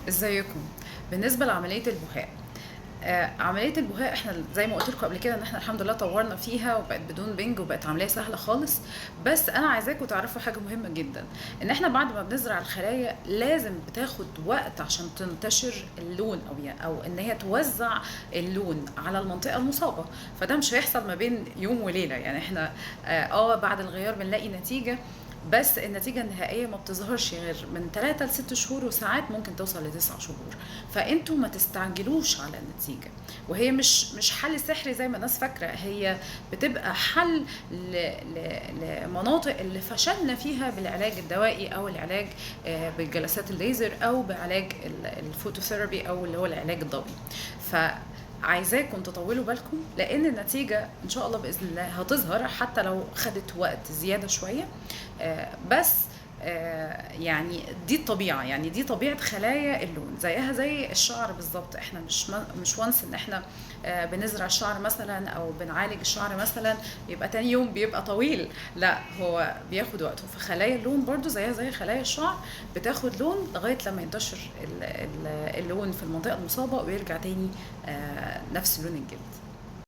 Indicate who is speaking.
Speaker 1: ازيكم؟ بالنسبه لعمليه البهاء، عمليه البهاء احنا زي ما قلت لكم قبل كده ان احنا الحمد لله طورنا فيها وبقت بدون بنج وبقت عمليه سهله خالص. بس انا عايزاكم تعرفوا حاجه مهمه جدا، ان احنا بعد ما بنزرع الخلايا لازم بتاخد وقت عشان تنتشر اللون او ان هي توزع اللون على المنطقه المصابه. فده مش هيحصل ما بين يوم وليله، يعني احنا بعد الغيار بنلاقي نتيجه، بس النتيجة النهائية ما بتظهرش غير من 3 ل 6 شهور، وساعات ممكن توصل ل 9 شهور. فانتوا ما تستعجلوش على النتيجة، وهي مش حل سحري زي ما الناس فاكرة، هي بتبقى حل لمناطق اللي فشلنا فيها بالعلاج الدوائي او العلاج بالجلسات الليزر او بعلاج الفوتوثيرابي او اللي هو العلاج الضوئي. عايزاكم تطولوا بالكم، لان النتيجه ان شاء الله باذن الله هتظهر حتى لو خدت وقت زياده شويه. بس يعني دي الطبيعه، يعني دي طبيعه خلايا اللون، زيها زي الشعر بالظبط. احنا مش وانس ان احنا بنزرع الشعر مثلا او بنعالج الشعر مثلا يبقى تاني يوم بيبقى طويل، لا هو بياخد وقته. فخلايا اللون برضو زيها زي خلايا الشعر، بتاخد لون لغايه لما ينتشر اللون في المنطقه المصابه ويرجع تاني نفس لون الجلد.